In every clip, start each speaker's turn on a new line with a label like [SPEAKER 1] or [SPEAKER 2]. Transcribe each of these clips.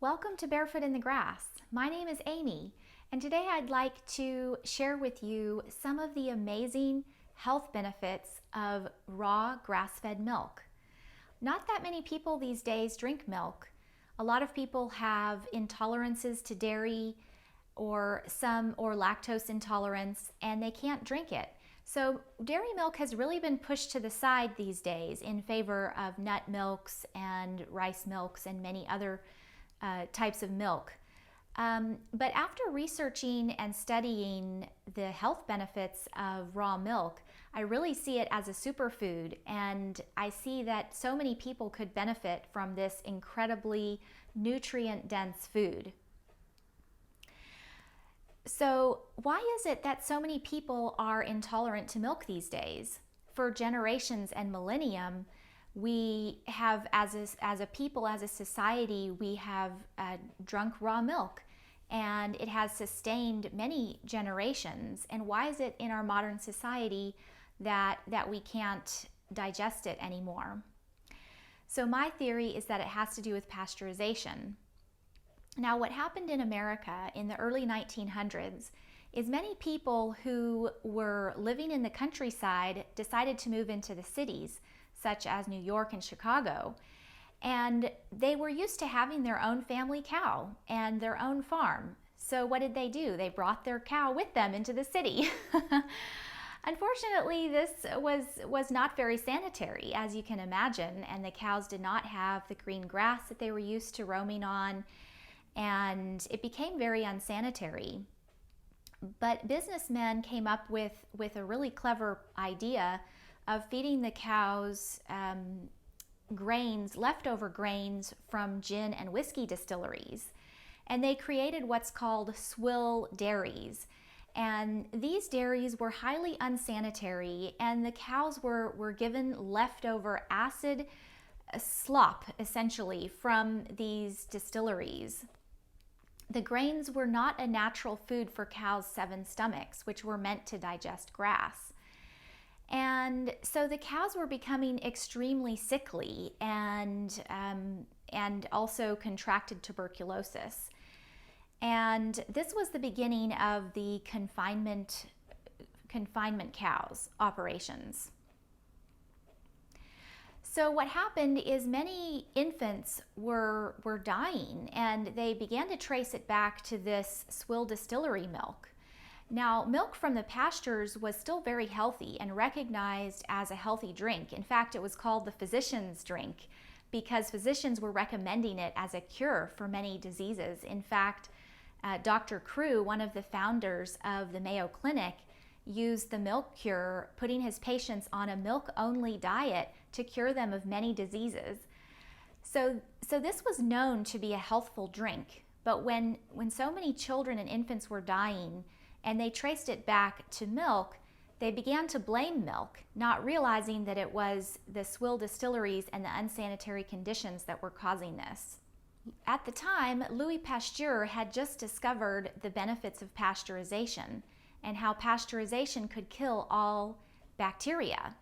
[SPEAKER 1] Welcome to Barefoot in the Grass. My name is Amy, and today I'd like to share with you some of the amazing health benefits of raw grass-fed milk. Not that many people these days drink milk. A lot of people have intolerances to dairy or lactose intolerance, and they can't drink it. So dairy milk has really been pushed to the side these days in favor of nut milks and rice milks and many other types of milk. But after researching and studying the health benefits of raw milk, I really see it as a superfood, and I see that so many people could benefit from this incredibly nutrient-dense food. So why is it that so many people are intolerant to milk these days? For generations and millennium, we have, as a people, as a society, we have drunk raw milk, and it has sustained many generations. And why is it in our modern society that we can't digest it anymore? So my theory is that it has to do with pasteurization. Now, what happened in America in the early 1900s is many people who were living in the countryside decided to move into the cities, such as New York and Chicago. And they were used to having their own family cow and their own farm. So what did they do? They brought their cow with them into the city. Unfortunately, this was not very sanitary, as you can imagine, and the cows did not have the green grass that they were used to roaming on, and it became very unsanitary. But businessmen came up with a really clever idea of feeding the cows leftover grains from gin and whiskey distilleries. And they created what's called swill dairies. And these dairies were highly unsanitary, and the cows were given leftover acid slop, essentially, from these distilleries. The grains were not a natural food for cows' 7 stomachs, which were meant to digest grass. And so the cows were becoming extremely sickly and also contracted tuberculosis. And this was the beginning of the confinement cows operations. So what happened is many infants were dying, and they began to trace it back to this swill distillery milk. Now, milk from the pastures was still very healthy and recognized as a healthy drink. In fact, it was called the physician's drink because physicians were recommending it as a cure for many diseases. In fact, Dr. Crew, one of the founders of the Mayo Clinic, used the milk cure, putting his patients on a milk-only diet to cure them of many diseases. So this was known to be a healthful drink. But when so many children and infants were dying, and they traced it back to milk, they began to blame milk, not realizing that it was the swill distilleries and the unsanitary conditions that were causing this. At the time, Louis Pasteur had just discovered the benefits of pasteurization and how pasteurization could kill all bacteria.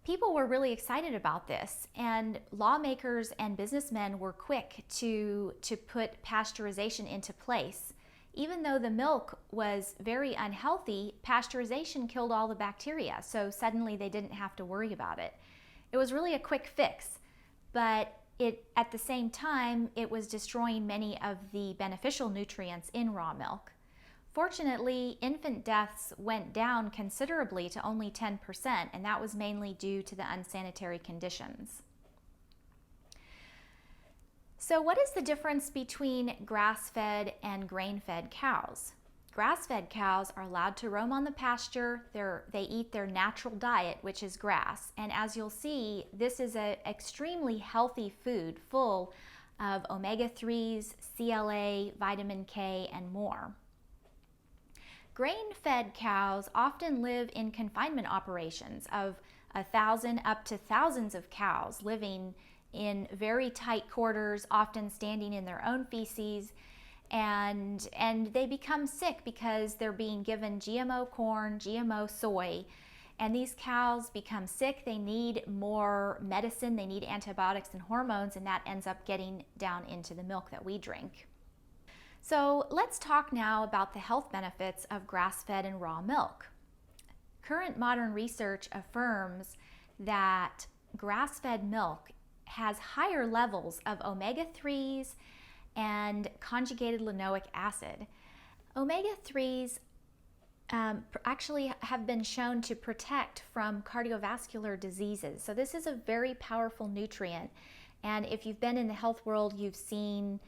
[SPEAKER 1] People were really excited about this, and lawmakers and businessmen were quick to put pasteurization into place. Even though the milk was very unhealthy, pasteurization killed all the bacteria, so suddenly they didn't have to worry about it. It was really a quick fix, but at the same time, it was destroying many of the beneficial nutrients in raw milk. Fortunately, infant deaths went down considerably to only 10%, and that was mainly due to the unsanitary conditions. So what is the difference between grass-fed and grain-fed cows? Grass-fed cows are allowed to roam on the pasture. They eat their natural diet, which is grass. And as you'll see, this is an extremely healthy food full of omega-3s, CLA, vitamin K, and more. Grain-fed cows often live in confinement operations of 1,000 up to thousands of cows living in very tight quarters, often standing in their own feces, and they become sick because they're being given GMO corn, GMO soy, and these cows become sick. They need more medicine, they need antibiotics and hormones, and that ends up getting down into the milk that we drink. So let's talk now about the health benefits of grass-fed and raw milk. Current modern research affirms that grass-fed milk has higher levels of omega-3s and conjugated linoleic acid. Omega-3s actually have been shown to protect from cardiovascular diseases. So this is a very powerful nutrient. And if you've been in the health world, you've seen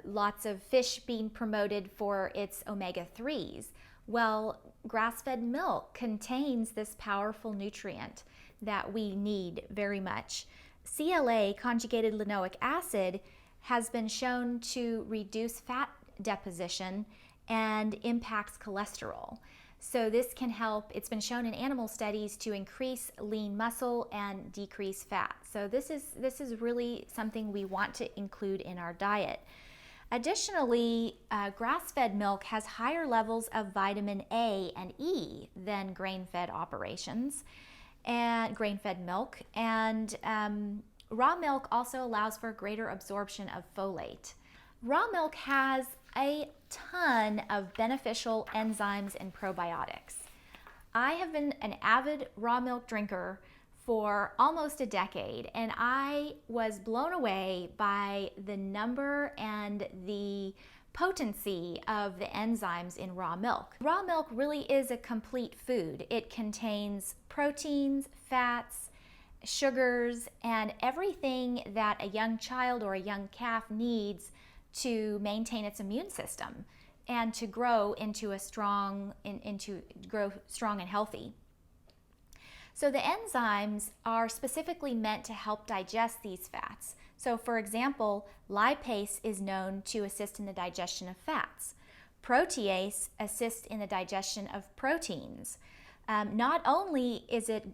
[SPEAKER 1] lots of fish being promoted for its omega-3s. Well, grass-fed milk contains this powerful nutrient that we need very much. CLA, conjugated linoleic acid, has been shown to reduce fat deposition and impacts cholesterol. So this can help, it's been shown in animal studies to increase lean muscle and decrease fat. So this is really something we want to include in our diet. Additionally, grass-fed milk has higher levels of vitamin A and E than grain-fed operations and grain-fed milk. And raw milk also allows for greater absorption of folate. Raw milk has a ton of beneficial enzymes and probiotics. I have been an avid raw milk drinker for almost a decade, and I was blown away by the number and the potency of the enzymes in raw milk. Raw milk really is a complete food. It contains proteins, fats, sugars, and everything that a young child or a young calf needs to maintain its immune system and to grow into strong and healthy. So the enzymes are specifically meant to help digest these fats. So for example, lipase is known to assist in the digestion of fats. Protease assists in the digestion of proteins. Not only is it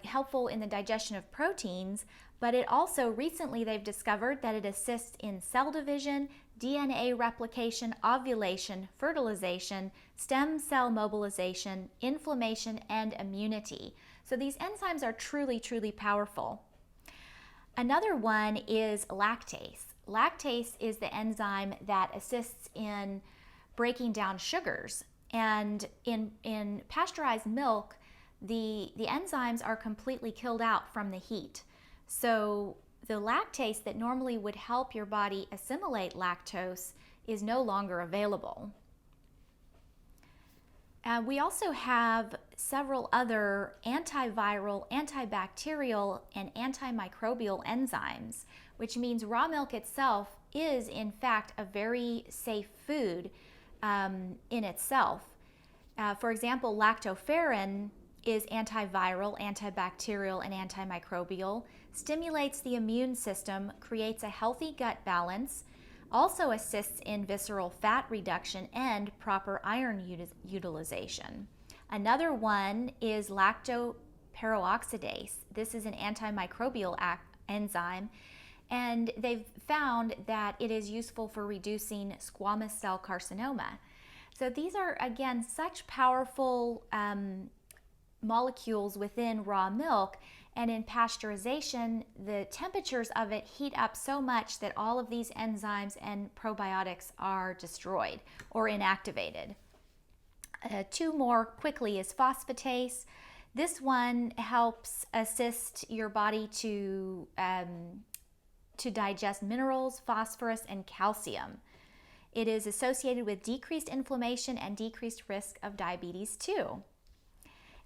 [SPEAKER 1] helpful in the digestion of proteins, but it also recently they've discovered that it assists in cell division, DNA replication, ovulation, fertilization, stem cell mobilization, inflammation, and immunity. So these enzymes are truly, truly powerful. Another one is lactase. Lactase is the enzyme that assists in breaking down sugars. And in pasteurized milk, the enzymes are completely killed out from the heat. So the lactase that normally would help your body assimilate lactose is no longer available. We also have several other antiviral, antibacterial, and antimicrobial enzymes, which means raw milk itself is in fact a very safe food in itself. For example, lactoferrin is antiviral, antibacterial, and antimicrobial, stimulates the immune system, creates a healthy gut balance, also assists in visceral fat reduction and proper iron utilization. Another one is lactoperoxidase. This is an antimicrobial enzyme, and they've found that it is useful for reducing squamous cell carcinoma. So these are, again, such powerful molecules within raw milk, and in pasteurization, the temperatures of it heat up so much that all of these enzymes and probiotics are destroyed or inactivated. Two more quickly is phosphatase. This one helps assist your body to digest minerals, phosphorus, and calcium. It is associated with decreased inflammation and decreased risk of diabetes too.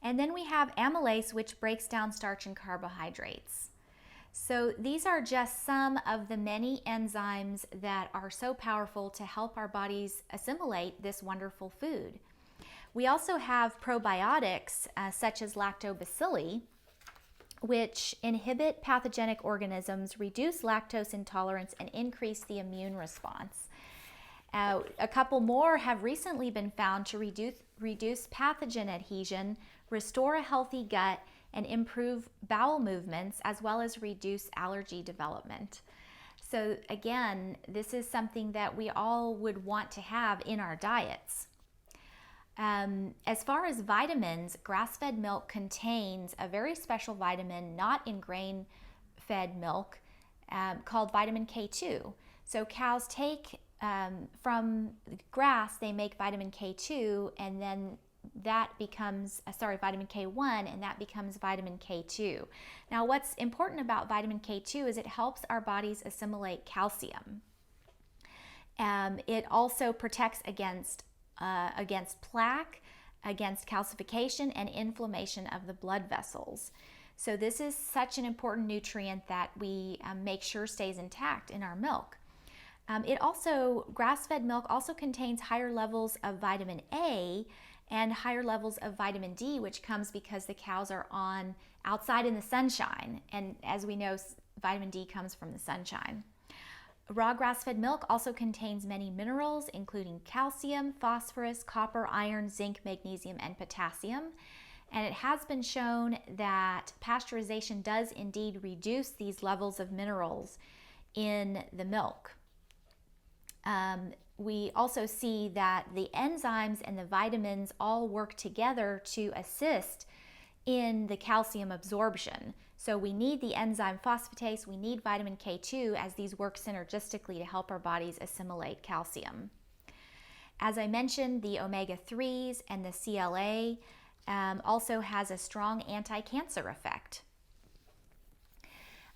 [SPEAKER 1] And then we have amylase, which breaks down starch and carbohydrates. So these are just some of the many enzymes that are so powerful to help our bodies assimilate this wonderful food. We also have probiotics such as lactobacilli, which inhibit pathogenic organisms, reduce lactose intolerance, and increase the immune response. A couple more have recently been found to reduce pathogen adhesion, restore a healthy gut, and improve bowel movements, as well as reduce allergy development. So again, this is something that we all would want to have in our diets. As far as vitamins, grass-fed milk contains a very special vitamin not in grain-fed milk called vitamin K2. So cows take from grass, they make vitamin K2, and then that becomes, vitamin K1, and that becomes vitamin K2. Now, what's important about vitamin K2 is it helps our bodies assimilate calcium. It also protects against plaque, against calcification and inflammation of the blood vessels. So this is such an important nutrient that we make sure stays intact in our milk. Grass-fed milk also contains higher levels of vitamin A and higher levels of vitamin D, which comes because the cows are outside in the sunshine. And as we know, vitamin D comes from the sunshine. Raw grass-fed milk also contains many minerals, including calcium, phosphorus, copper, iron, zinc, magnesium, and potassium. And it has been shown that pasteurization does indeed reduce these levels of minerals in the milk. We also see that the enzymes and the vitamins all work together to assist in the calcium absorption. So we need the enzyme phosphatase, we need vitamin K2 as these work synergistically to help our bodies assimilate calcium. As I mentioned, the omega-3s and the CLA also has a strong anti-cancer effect.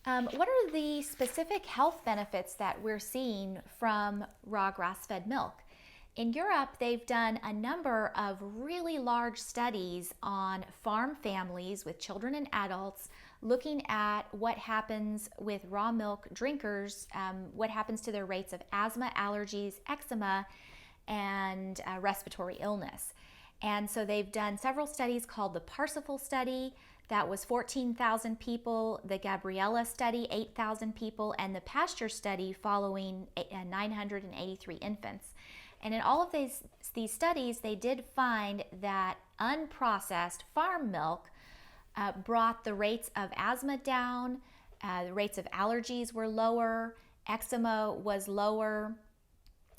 [SPEAKER 1] What are the specific health benefits that we're seeing from raw grass-fed milk? In Europe, they've done a number of really large studies on farm families with children and adults, looking at what happens with raw milk drinkers, what happens to their rates of asthma, allergies, eczema, and respiratory illness. And so they've done several studies called the Parsifal study. That was 14,000 people, the Gabriella study, 8,000 people, and the Pasture study following 983 infants. And in all of these studies, they did find that unprocessed farm milk brought the rates of asthma down, the rates of allergies were lower, eczema was lower,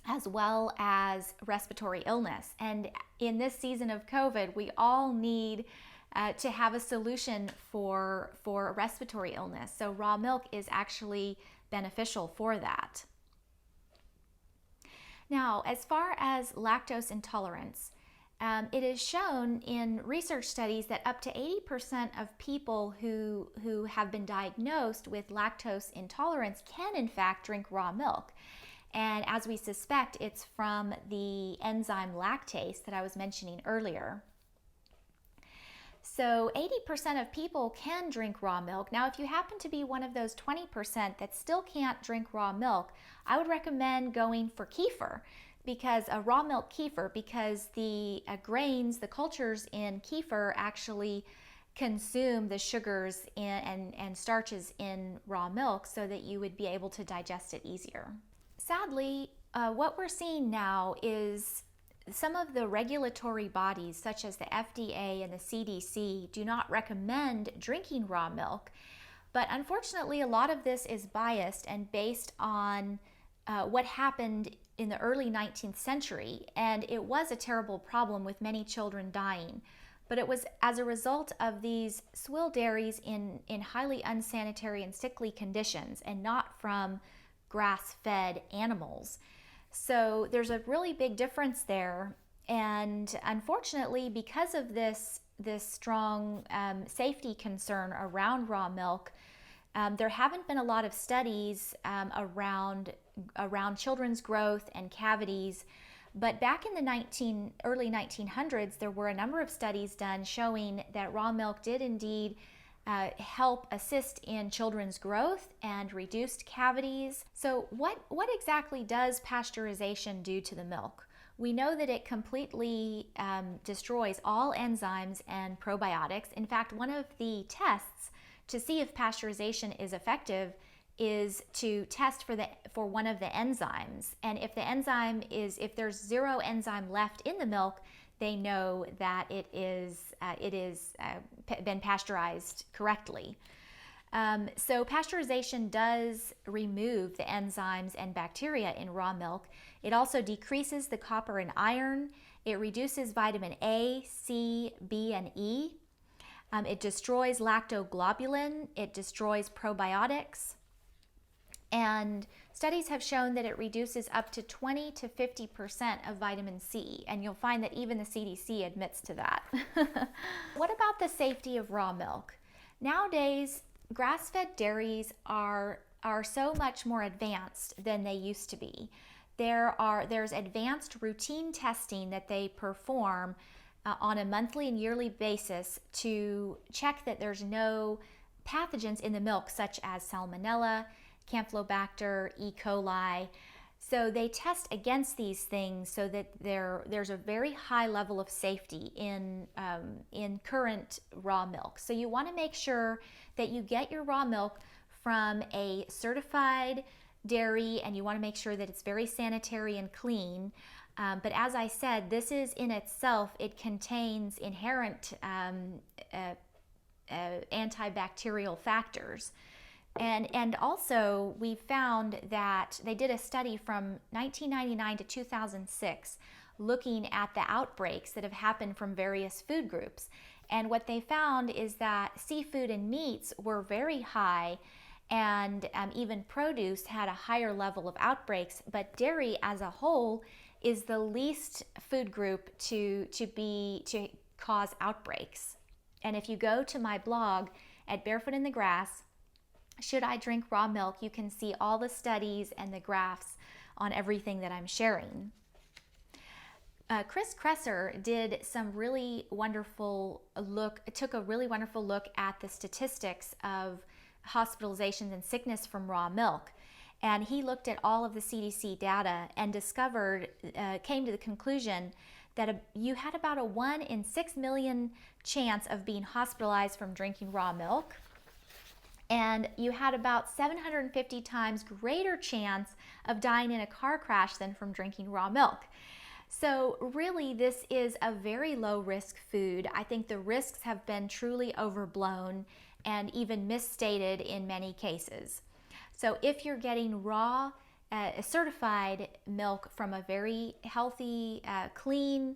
[SPEAKER 1] as well as respiratory illness. And in this season of COVID, we all need to have a solution for respiratory illness. So raw milk is actually beneficial for that. Now, as far as lactose intolerance, it is shown in research studies that up to 80% of people who have been diagnosed with lactose intolerance can in fact drink raw milk. And as we suspect, it's from the enzyme lactase that I was mentioning earlier. So 80% of people can drink raw milk. Now, if you happen to be one of those 20% that still can't drink raw milk, I would recommend going for kefir, because a raw milk kefir, because the grains, the cultures in kefir actually consume the sugars and starches in raw milk so that you would be able to digest it easier. Sadly, what we're seeing now is some of the regulatory bodies, such as the FDA and the CDC, do not recommend drinking raw milk. But unfortunately, a lot of this is biased and based on what happened in the early 19th century. And it was a terrible problem with many children dying. But it was as a result of these swill dairies in highly unsanitary and sickly conditions, and not from grass-fed animals. So there's a really big difference there, and unfortunately, because of this strong safety concern around raw milk, there haven't been a lot of studies around children's growth and cavities. But back in the early 1900s, there were a number of studies done showing that raw milk did indeed help assist in children's growth and reduced cavities. So what exactly does pasteurization do to the milk? We know that it completely destroys all enzymes and probiotics. In fact, one of the tests to see if pasteurization is effective is to test for one of the enzymes. And if if there's zero enzyme left in the milk, they know that it is been pasteurized correctly. So pasteurization does remove the enzymes and bacteria in raw milk. It also decreases the copper and iron It reduces vitamin A, C, B, and E. It destroys lactoglobulin. It destroys probiotics. And studies have shown that it reduces up to 20 to 50% of vitamin C, and you'll find that even the CDC admits to that. What about the safety of raw milk? Nowadays, grass-fed dairies are so much more advanced than they used to be. There's advanced routine testing that they perform on a monthly and yearly basis to check that there's no pathogens in the milk, such as salmonella, Campylobacter, E. coli. So they test against these things so that there's a very high level of safety in current raw milk. So you want to make sure that you get your raw milk from a certified dairy, and you want to make sure that it's very sanitary and clean. But as I said, this is in itself, it contains inherent antibacterial factors. And also we found that they did a study from 1999 to 2006 looking at the outbreaks that have happened from various food groups. And what they found is that seafood and meats were very high, and even produce had a higher level of outbreaks, but dairy as a whole is the least food group to cause outbreaks. And if you go to my blog at Barefoot in the Grass, Should I Drink Raw Milk, you can see all the studies and the graphs on everything that I'm sharing. Chris Kresser did some really wonderful took a really wonderful look at the statistics of hospitalizations and sickness from raw milk. And he looked at all of the CDC data and came to the conclusion that you had about a 1 in 6 million chance of being hospitalized from drinking raw milk. And you had about 750 times greater chance of dying in a car crash than from drinking raw milk. So really, this is a very low risk food. I think the risks have been truly overblown and even misstated in many cases. So if you're getting raw, certified milk from a very healthy, clean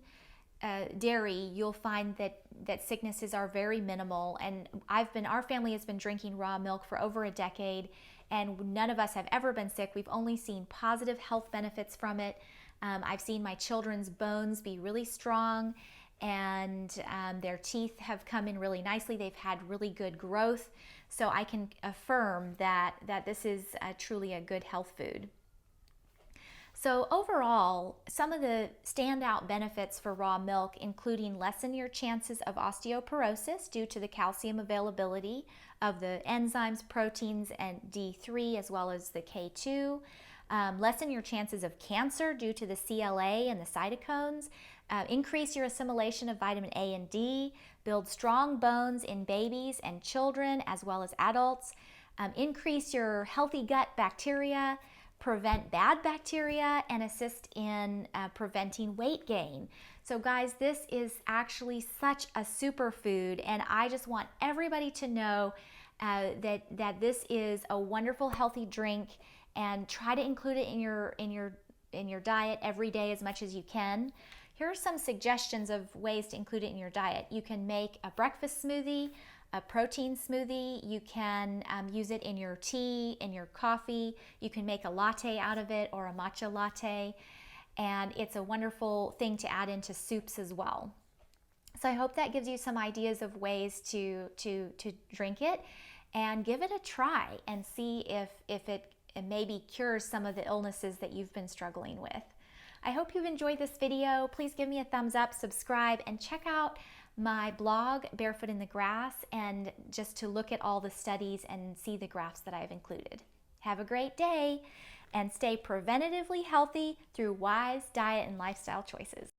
[SPEAKER 1] dairy, you'll find that sicknesses are very minimal. And our family has been drinking raw milk for over a decade, and none of us have ever been sick. We've only seen positive health benefits from it. I've seen my children's bones be really strong, and their teeth have come in really nicely. They've had really good growth. So I can affirm that this is truly a good health food. So overall, some of the standout benefits for raw milk, including lessen your chances of osteoporosis due to the calcium availability of the enzymes, proteins, and D3, as well as the K2. Lessen your chances of cancer due to the CLA and the cytochromes. Increase your assimilation of vitamin A and D. Build strong bones in babies and children as well as adults. Increase your healthy gut bacteria. Prevent bad bacteria, and assist in preventing weight gain. So guys, this is actually such a superfood, and I just want everybody to know that this is a wonderful healthy drink, and try to include it in your diet every day as much as you can. Here are some suggestions of ways to include it in your diet. You can make a breakfast smoothie, a protein smoothie. You can use it in your tea, in your coffee. You can make a latte out of it, or a matcha latte. And it's a wonderful thing to add into soups as well. So I hope that gives you some ideas of ways to drink it, and give it a try and see if it maybe cures some of the illnesses that you've been struggling with. I hope you've enjoyed this video. Please give me a thumbs up, subscribe, and check out my blog, Barefoot in the Grass, and just to look at all the studies and see the graphs that I've included. Have a great day, and stay preventatively healthy through wise diet and lifestyle choices.